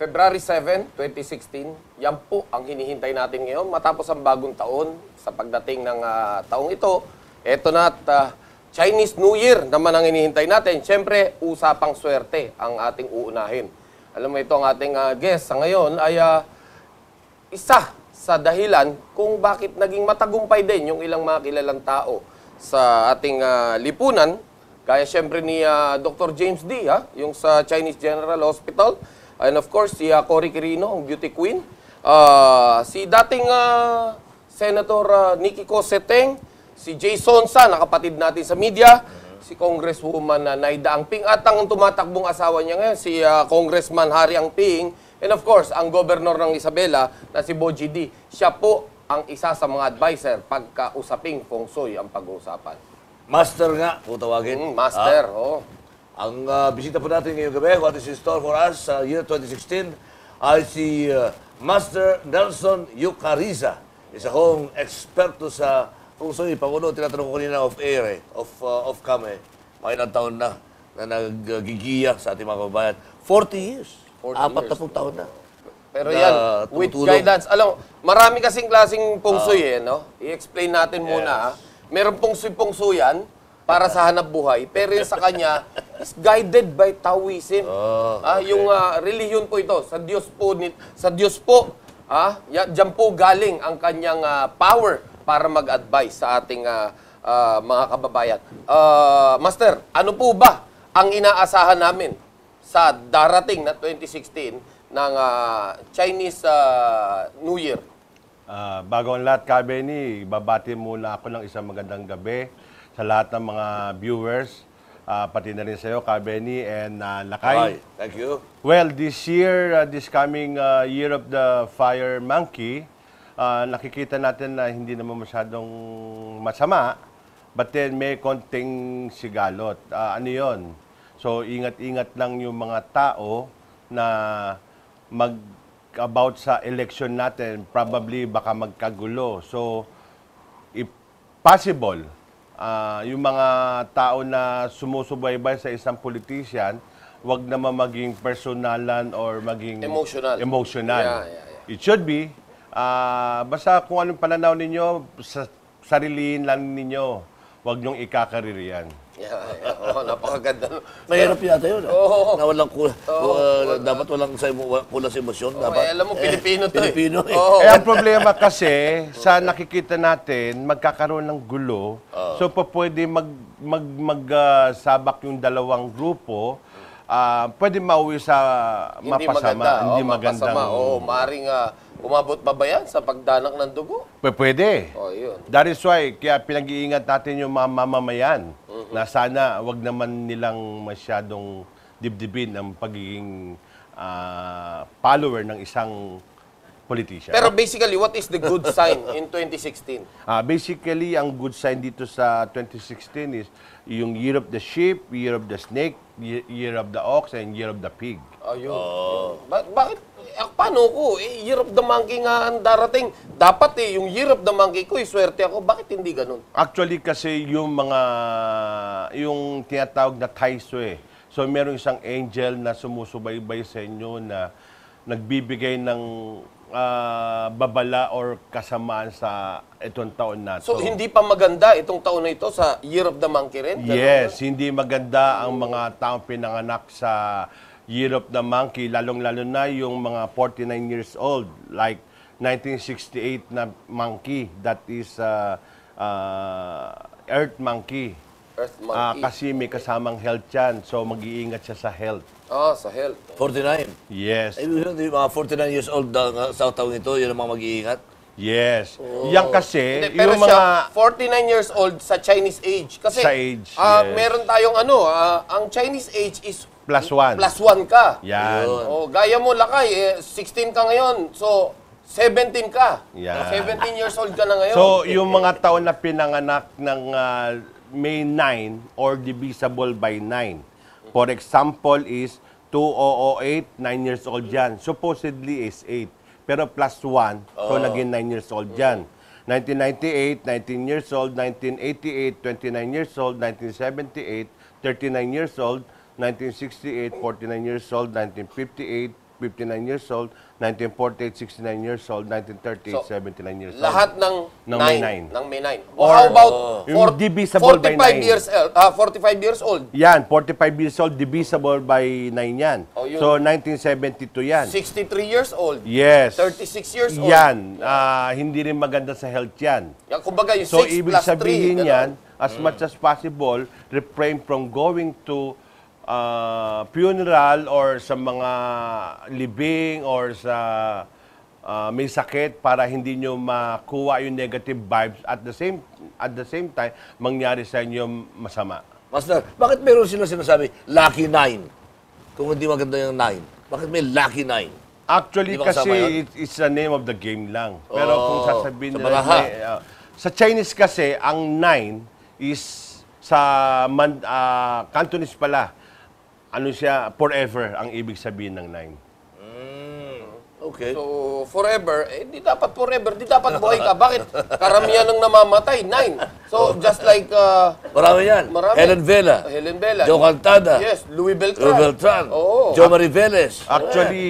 February 7, 2016, yan po ang hinihintay natin ngayon matapos ang bagong taon sa pagdating ng taong ito. Eto na at Chinese New Year naman ang hinihintay natin. Siyempre, usapang swerte ang ating uunahin. Alam mo ito, ang ating guest sa ngayon ay isa sa dahilan kung bakit naging matagumpay din yung ilang mga kilalang tao sa ating lipunan. Kaya siyempre ni Dr. James D, yung sa Chinese General Hospital. And of course, si Cory Quirino, ang beauty queen. Si dating Senator Nikki Cosseteng, si Jason Sa, nakapatid natin sa media, si Congresswoman Naida Angping, at ang tumatakbong asawa niya ngayon, si Congressman Harry Angping, and of course, ang governor ng Isabela na si Boji D. Siya po ang isa sa mga advisor pagka usaping feng shui ang pag-uusapan. Master nga, kung tawagin. Master, oo. Ang bisita po natin ngayong gabi, what is in store for us sa year 2016, ay si Master Nelson Yucariza. Isa kong eksperto sa feng shui. Pangulo, tinatanong ko kanina off-air, off-cam Mga ilang taon na naggigiya sa ating mga kababayan. 40 years. 40 taon na. Pero yan, with guidance. Alam, marami kasing klaseng feng shui no? I-explain natin muna, Meron feng shui yan para sa hanap buhay, pero yung sa kanya is guided by Taoism. Yung relihiyon po ito, sa Diyos po, diyan po galing ang kanyang power para mag-advise sa ating mga kababayan. Master, ano po ba ang inaasahan namin sa darating na 2016 ng Chinese New Year? Bago ang lahat, Ka-Benny, babati muna ako ng isang magandang gabi sa lahat ng mga viewers, pati na rin sa iyo, Ka-Benny and Lakay. Hi, thank you. Well, this year, this coming Year of the Fire Monkey, nakikita natin na hindi naman masyadong masama, but then may konting sigalot. Ano yun? So, ingat-ingat lang yung mga tao na about sa election natin, probably baka magkagulo. So, if possible, yung mga tao na sumusubaybay sa isang politician, wag naman maging personalan or maging emotional. Yeah. It should be, basta kung anong pananaw ninyo, sariliin lang ninyo. Wag niyong ikakarir yan. Napakaganda. Mahirap yata yun. Na walang dapat walang kulang sa emosyon. Alam mo, Pilipino to. Pilipino ang problema kasi, sa nakikita natin, magkakaroon ng gulo. So, pwede magsabak yung dalawang grupo. Pwede mauwi sa mapasama. Hindi magandang. Maring umabot pa ba yan sa pagdanak ng dugo? Pwede. Yun. That is why, kaya pinag-iingat natin yung mga mamamayan na sana wag naman nilang masyadong dibdibin ang pagiging follower ng isang politician. Pero basically, what is the good sign in 2016? Basically, ang good sign dito sa 2016 is yung Year of the Sheep, Year of the Snake, Year of the Ox, and Year of the Pig. Bakit? Paano ko? Year of the Monkey nga ang darating. Dapat yung Year of the Monkey ko, swerte ako. Bakit hindi ganun? Actually, kasi yung tinatawag na Tai Sui. So, meron isang angel na sumusubaybay sa inyo na nagbibigay ng babala or kasamaan sa itong taon na to. So, hindi pa maganda itong taon na ito sa Year of the Monkey rin? Yes, hindi maganda ang mga taong pinanganak sa Year of the Monkey, lalong-lalo na yung mga 49 years old, like 1968 na monkey, that is Earth Monkey. Kasi may kasamang health yan, so mag-iingat siya sa health. Sa health. 49? Yes. Yung mga 49 years old sa taong ito, yun ang mga mag-iingat? Yes. Yan kasi, pero yung mga... siya, 49 years old sa Chinese age. Kasi, sa age, meron tayong ang Chinese age is +1. +1 ka. Yan. Gaya mo, Lakay, 16 ka ngayon. So, 17 ka. Yan. 17 years old ka na ngayon. So, yung mga taon na pinanganak ng May 9 or divisible by 9. For example is 2008, 9 years old yan. Supposedly is 8. Pero +1, so naging 9 years old yan. 1998, 19 years old. 1988, 29 years old. 1978, 39 years old. 1968, 49 years old. 1958, 59 years old, 1948, 69 years old, 1938, So, 79 years old. Lahat ng May 9. 9. Ng May 9. Or, How about yung divisible by 45 9. years, 45 years old? Yan, 45 years old, divisible by 9 yan. Oh, yun. So, 1972 yan. 63 years old? Yes. 36 years old? Yan. Hindi rin maganda sa health yan. Yan, kumbaga yung So, 6 ibig plus 3. sabihin yan, as much as possible, refrain from going to funeral or sa mga libing or sa may sakit para hindi nyo makuha yung negative vibes at the same time mangyari sa inyo masama. Master, bakit meron sila sinasabi, lucky 9? Kung hindi maganda yung 9. Bakit may lucky 9? Actually Di ba kasama kasi yun? it's the name of the game lang. Pero kung sasabihin sa nila, baraha. sa Chinese kasi ang 9 is sa Cantonese pala. Ano siya, forever ang ibig sabihin ng 9. Okay. So, forever, di dapat forever, di dapat buhay ka. Bakit? Karamihan ng namamatay, 9. So, just like, Marami yan. marami. Helen Vela. Helen Vela. Joe Cantada. Yes, Louis Beltran. Joe Beltran. Oo. Joe Marie Velez. Actually,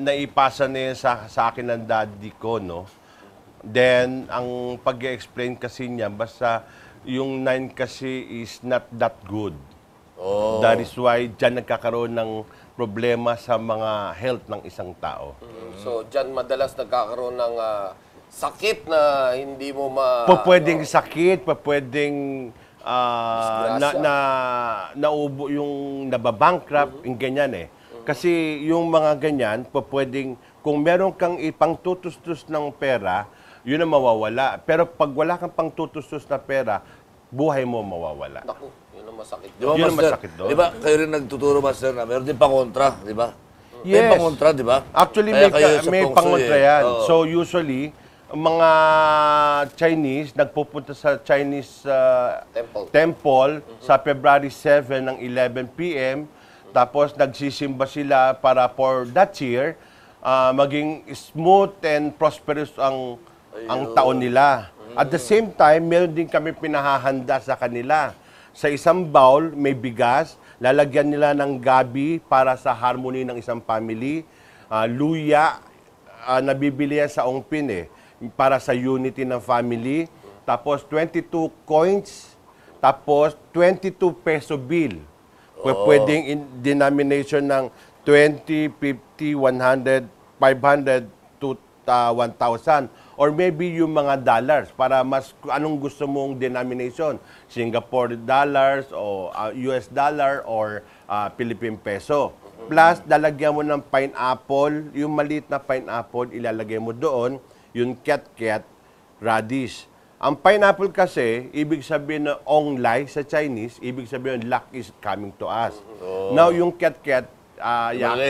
naipasa niya sa akin ng daddy ko, no? Then, ang pag-explain kasi niya, basta yung 9 kasi is not that good. That is why dyan nagkakaroon ng problema sa mga health ng isang tao. So, dyan madalas nagkakaroon ng sakit na hindi mo Pwedeng sakit, pwedeng naubo yung nababankrupt, yung ganyan eh. Kasi yung mga ganyan, pwedeng, kung meron kang ipang tutustos ng pera, yun ang mawawala. Pero pag wala kang pang tutustos na pera, buhay mo mawawala. Naku, yun ang masakit. Di ba, Yun ang Master? masakit doon. Di ba, kayo rin nagtuturo, Master, na meron din pangontra, di ba? May Yes. pangontra, di ba? Actually, Kaya kayo sa may feng shui, pangontra yan. Oo. So, usually, ang mga Chinese, nagpupunta sa Chinese temple sa February 7 ng 11 p.m. Tapos, nagsisimba sila para for that year, maging smooth and prosperous ang taon nila. At the same time, meron din kami pinahahanda sa kanila. Sa isang bowl, may bigas, lalagyan nila ng gabi para sa harmony ng isang family, luya, nabibili yan sa ongpin para sa unity ng family, tapos 22 coins, tapos 22 peso bill. Pwedeng in denomination ng 20, 50, 100, 500 to 1,000. Or maybe yung mga dollars para mas anong gusto mong denomination. Singapore dollars o US dollar or Philippine peso. Plus, lalagyan mo ng pineapple. Yung maliit na pineapple, ilalagay mo doon. Yung cat-cat, radish. Ang pineapple kasi, ibig sabihin na onglay sa Chinese, ibig sabihin luck is coming to us. Now, yung cat-cat,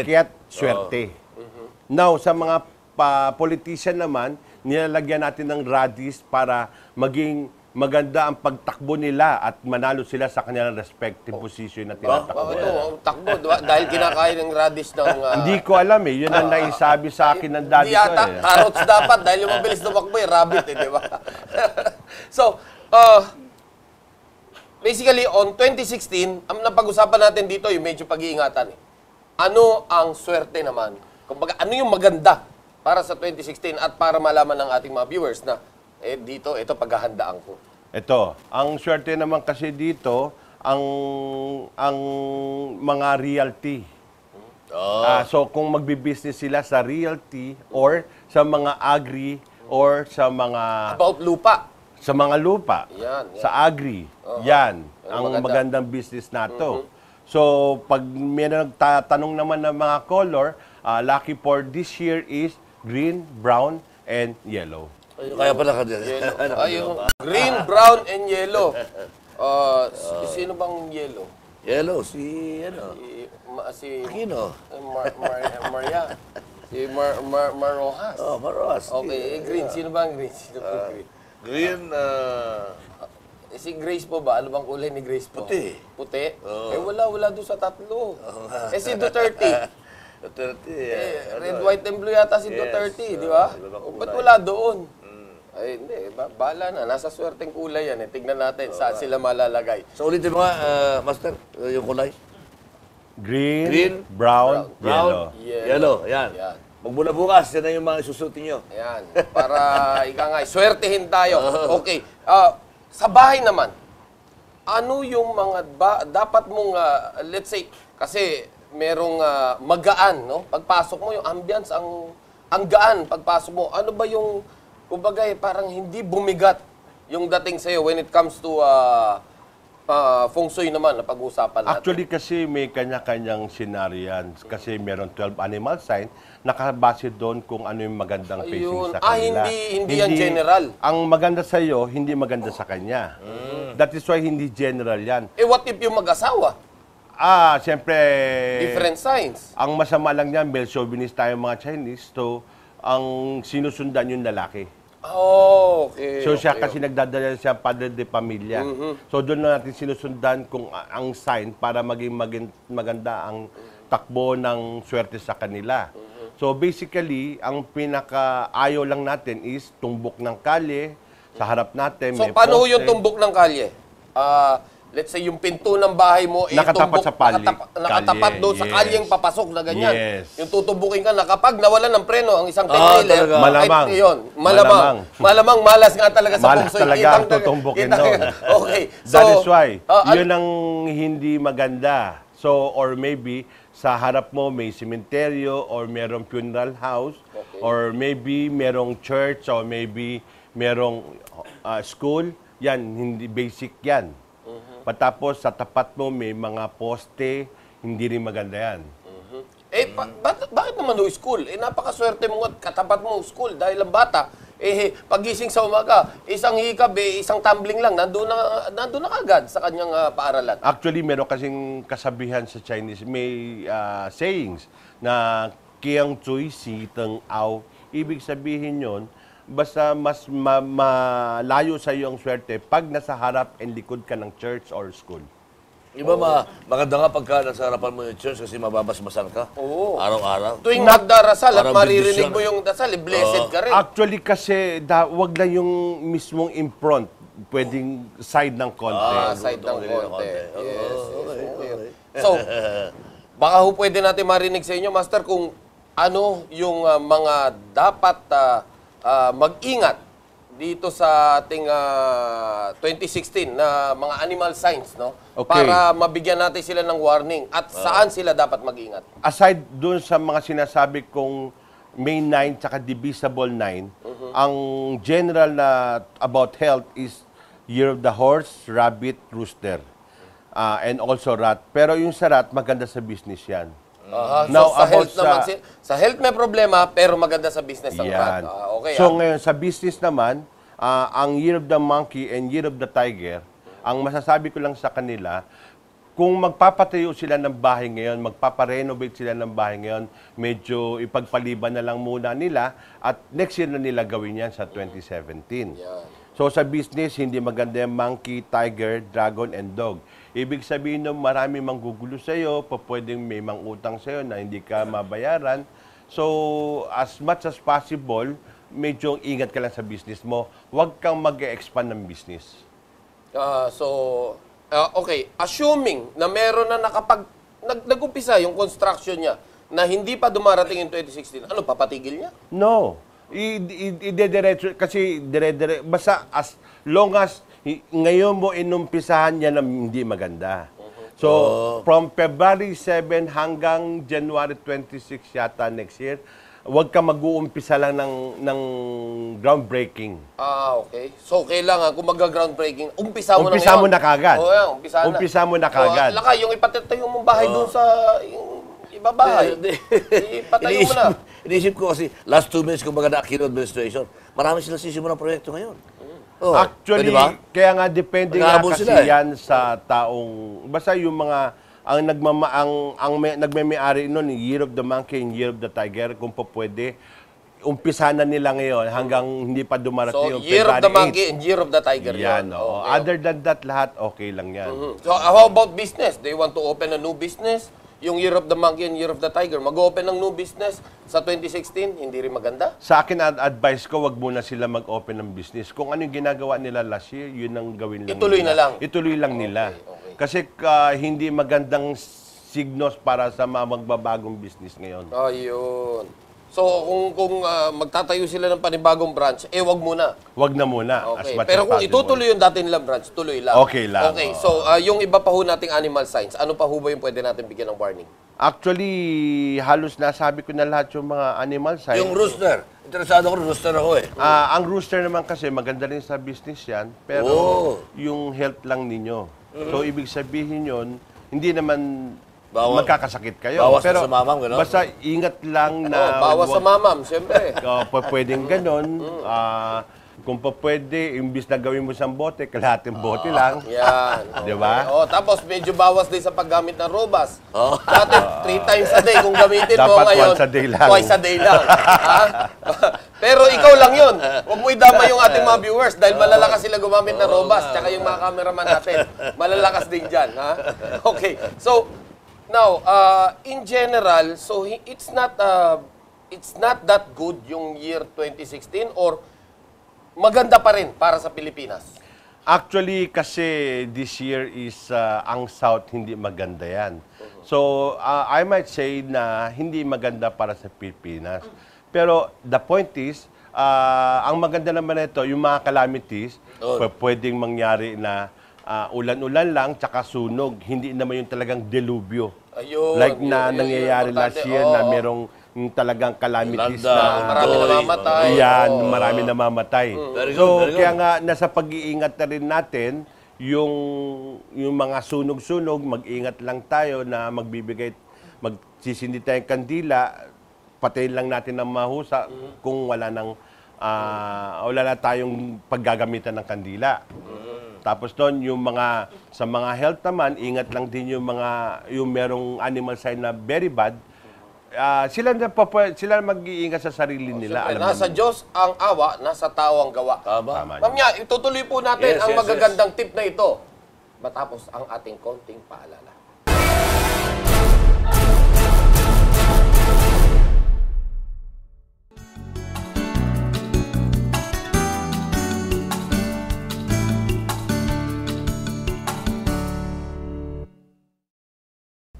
cat, swerte. Now, sa mga politician naman, nilalagyan natin ng radish para maging maganda ang pagtakbo nila at manalo sila sa kanilang respective position na tinatakbo. Bakit ang takbo? Dahil kinakain ng radish ng... Hindi ko alam Yun ang naisabi sa akin ng daddy Hindi ko yata, carrots dapat dahil yung mabilis tumakbo rabbit di ba? So, basically, on 2016, ang napag-usapan natin dito, yung medyo pag-iingatan Ano ang swerte naman? Kumbaga, ano yung maganda para sa 2016 at para malaman ng ating mga viewers na dito, ito paghahandaan ko. Ito, ang swerte naman kasi dito, ang mga realty. So kung magbi-business sila sa realty or sa mga agri or sa mga About lupa. sa mga lupa, Yan. sa agri, yan ang maganda. magandang business nato. So pag may nagtatanong naman ng mga color, lucky for this year is green, brown, and yellow. Kaya pala ka dyan. Yung green, brown, and yellow. Sino bang yellow? Yellow, si Aquino. Maria. Si Rojas. Oh, Maros. Okay, green. Sino ba ang green? Sino po green? Green, Si Grace po ba? Ano bang kulay ni Grace po? Puti. Puti? Wala doon sa tatlo. Si Duterte. Duterte. Red, white, and blue yata si Duterte, di ba? Ba't wala doon? Ay, hindi. Bahala na. Nasa swerteng kulay yan. Tignan natin saan sila malalagay. So ulitin mo nga, Master, yung kulay. Green, brown, yellow. Yellow. Yan. Yan. Magmula bukas, yan na yung mga isusutin nyo. Ayan. Para ika nga, swertehin tayo. Okay. Sa bahay naman, ano yung mga dapat mong, let's say, kasi merong magaan, no? Pagpasok mo, yung ambience, ang gaan pagpasok mo. Ano ba yung, kumbaga, parang hindi bumigat yung dating sa'yo when it comes to feng shui naman na pag-uusapan natin? Actually kasi may kanya-kanyang scenario yan. Kasi meron 12 animal sign, nakabase doon kung ano yung magandang facing Ayun. sa kanila. Hindi yan general. Ang maganda sa iyo, hindi maganda sa kanya. That is why hindi general yan. What if yung mag-asawa? Siyempre, Different signs. ang masama lang yan, male chauvinist tayo mga Chinese, so ang sinusundan yung lalaki. Okay. So siya okay. kasi nagdadala siya padre de pamilya. So doon na natin sinusundan kung ang sign para maging maganda ang takbo ng swerte sa kanila. So basically, ang pinaka-ayaw lang natin is tumbok ng kalye sa harap natin. So, may paano poste. yung tumbok ng kalye? Let's say, yung pinto ng bahay mo, Nakatapat tumbok, sa kalye. nakatapat doon sa Yes. kalyeng papasok na ganyan. Yes. Yung tutubukin ka na kapag nawalan ng preno ang isang ten-wheeler, talaga. Malamang. ay, yun, malamang malas nga talaga sa Malas pungsoy. talaga ang tutumbukin doon. Okay. So, That is why, ano- yun ang hindi maganda. So, or maybe, sa harap mo may sementeryo or merong funeral house or maybe merong church or maybe merong school. Yan, hindi basic yan. Patapos, sa tapat mo may mga poste, hindi rin maganda yan. Bakit naman no school? Napakaswerte mo at katapat mo school dahil ang bata, pagising sa umaga, isang hikab, isang tumbling lang, nandun na agad sa kanyang paaralan. Actually, meron kasing kasabihan sa Chinese, may sayings na Kiang Cui Si Teng Ao. Ibig sabihin yon, basta mas malayo sa iyo ang swerte pag nasa harap and likod ka ng church or school. Iba maganda nga pagka nasa harapan mo yung church kasi mababasmasan ka. Oo. Araw-araw. Tuwing magdarasal at Parang maririnig bendisyon. mo yung dasal, blessed ka rin. Actually kasi, wag lang yung mismong in front. Pwedeng side ng konti. Side ng konti. Yes. Okay. So, baka ho pwede natin marinig sa inyo, Master, kung ano yung mga dapat mag-ingat dito sa ating 2016 na mga animal signs, no? Okay. Para mabigyan natin sila ng warning at saan sila dapat mag-ingat. Aside dun sa mga sinasabi kong May 9 tsaka Divisible 9, ang general na about health is Year of the Horse, Rabbit, Rooster, and also Rat. Pero yung sa Rat, maganda sa business yan. So, Now, sa about health naman, sa health may problema, pero maganda sa business ang rat. Yan. Okay. So ngayon, sa business naman, ang Year of the Monkey and Year of the Tiger, ang masasabi ko lang sa kanila, kung magpapatayo sila ng bahay ngayon, magpaparenovate sila ng bahay ngayon, medyo ipagpaliban na lang muna nila at next year na nila gawin yan sa 2017. So sa business, hindi maganda yung monkey, tiger, dragon, and dog. Ibig sabihin nung marami manggugulo sa iyo, pwedeng may mangutang sa iyo na hindi ka mabayaran. So as much as possible, medyo ingat ka lang sa business mo. Huwag kang mag-expand ng business. Okay, assuming na meron na nag-umpisa yung construction niya na hindi pa dumarating yung 2016, ano, papatigil niya? No. Idediretso, kasi basta as long as ngayon mo inumpisahan yan na hindi maganda. So, from February 7 hanggang January 26 yata next year, huwag ka mag-uumpisa lang ng groundbreaking. Okay. So, kailangan kung mag-groundbreaking, umpisa mo Umpisa na ngayon. mo na kagad. Oo, yan, umpisa na. Umpisa mo na kagad. Laka, yung ipatatayo mong bahay doon sa yung ibabahay. Ipatayo mo na. Iniisip ko kasi, last 2 minutes kung baga na Aquino administration, marami silang sisimulan ng proyekto ngayon. Oh, Actually, pwede ba? kaya nga depende nga Nag-aabol kasi sila, yan sa taong, basta yung mga, nagme-may-ari nun, Year of the Monkey and Year of the Tiger, kung po pwede, umpisa na nila ngayon hanggang hindi pa dumarating So, yung Year of the February Monkey and Year of the Tiger. 8. Yan, oo. Okay. Other than that, lahat okay lang yan. So, how about business? They want to open a new business? Yung Year of the Monkey and Year of the Tiger, mag-open ng new business sa 2016, hindi rin maganda? Sa akin, advice ko, wag muna sila mag-open ng business. Kung ano yung ginagawa nila last year, yun ang gawin lang Ituloy nila. na lang. Ituloy lang nila. okay. Kasi hindi magandang signos para sa mga magbabagong business ngayon. Ayun. So, kung magtatayo sila ng panibagong branch, wag muna. Wag na muna. Okay. As much Pero as kung possible. itutuloy yung dati nilang branch, tuloy lang. Okay lang, Okay. oo. So, yung iba pa ho nating animal science, ano pa ho ba yung pwede natin bigyan ng warning? Actually, halos nasabi ko na lahat yung mga animal science. Yung rooster. Interesado ko, rooster ako eh. Ang rooster naman kasi maganda rin sa business yan, pero yung health lang ninyo. So, ibig sabihin yun, hindi naman magkakasakit kayo. Bawas pero sa mamam, gano'n? basta ingat lang na... Bawas sa mamam, siyempre. Pwedeng ganon. Kung pa pwede, imbis na gawin mo isang bote, kalahating bote lang. Yan. Di ba? Oh, tapos medyo bawas din sa paggamit ng robas. Dati 3 times a day kung gamitin mo Dapat ngayon. once a day lang. Twice a day lang. Ha? Pero ikaw lang yun. Huwag mo idama yung ating mga viewers dahil malalakas sila gumamit ng robas. Tsaka yung mga cameraman natin. Malalakas din dyan. Ha? Okay. So, now, in general, so it's not that good yung year 2016 or maganda pa rin para sa Pilipinas? Actually, kasi this year is ang South hindi maganda yan. So, I might say na hindi maganda para sa Pilipinas. Pero the point is, ang maganda naman ito, yung mga calamities, pwedeng mangyari na ulan-ulan lang, tsaka sunog. Hindi naman yung talagang delubyo. Ayun, Like na yun, nangyayari importante. last year na merong talagang calamities Landa, na marami namamatay. yan, marami namamatay. Very good, So, very good. kaya nga, nasa pag-iingat na rin natin, yung mga sunog-sunog, mag-ingat lang tayo na magsisindi tayong kandila, patayin lang natin ng mahusa kung wala na tayong paggagamitan ng kandila. Tapos doon, sa mga health naman, ingat lang din yung merong animal sign na very bad. Sila mag-iingat sa sarili nila. Siyempre, Alam nasa naman. Diyos ang awa, nasa tao ang gawa. Tama. Ma'am Nya, itutuloy po natin Yes, ang yes, magagandang tip na ito matapos ang ating konting paalala.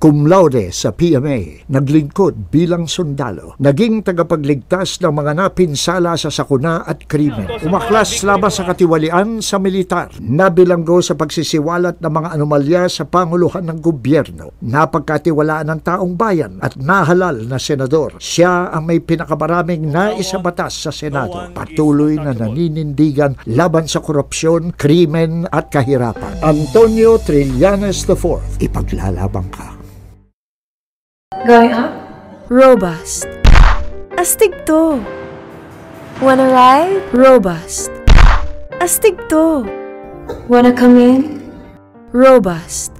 Cum laude sa PMA, naglingkod bilang sundalo, naging tagapagligtas ng mga napinsala sa sakuna at krimen. Umaklas laban sa katiwalian sa militar, nabilanggo sa pagsisiwalat ng mga anomalya sa panguluhan ng gobyerno, napagkatiwalaan ng taong bayan at nahalal na senador. Siya ang may pinakamaraming naisabatas sa Senado, patuloy na naninindigan laban sa korupsyon, krimen at kahirapan. Antonio Trillanes IV, ipaglalabang ka. Going up? Robust. Astig to. Wanna ride? Robust. Astig to. Wanna come in? Robust.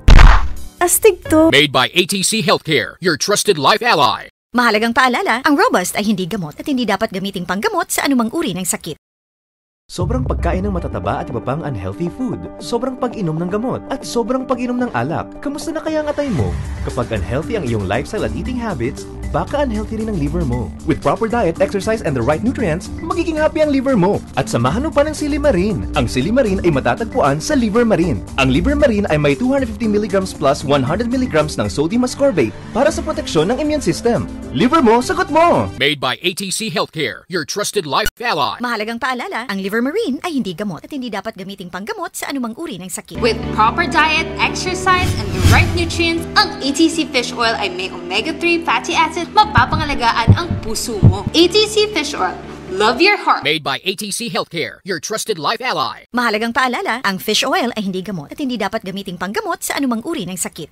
Astig to. Made by ATC Healthcare, your trusted life ally. Mahalagang paalala, ang Robust ay hindi gamot at hindi dapat gamiting panggamot sa anumang uri ng sakit. Sobrang pagkain ng matataba at iba pang unhealthy food, sobrang pag-inom ng gamot, at sobrang pag-inom ng alak. Kamusta na kaya ang atay mo? Kapag unhealthy ang iyong lifestyle at eating habits, baka unhealthy rin ang liver mo. With proper diet, exercise, and the right nutrients, magiging happy ang liver mo. At samahan mo pa ng Silimarin. Ang Silimarin ay matatagpuan sa Liver Marine. Ang Liver Marine ay may 250 mg plus 100 mg ng sodium ascorbate para sa proteksyon ng immune system. Liver mo, sagot mo! Made by ATC Healthcare, your trusted life ally. Mahalagang paalala, ang Liver Marine ay hindi gamot at hindi dapat gamiting panggamot sa anumang uri ng sakit. With proper diet, exercise, and the right nutrients, ang ATC Fish Oil ay may omega-3 fatty acid, mapapangalagaan ang puso mo. ATC Fish Oil. Love your heart. Made by ATC Healthcare, your trusted life ally. Mahalagang paalala, ang fish oil ay hindi gamot at hindi dapat gamiting panggamot sa anumang uri ng sakit.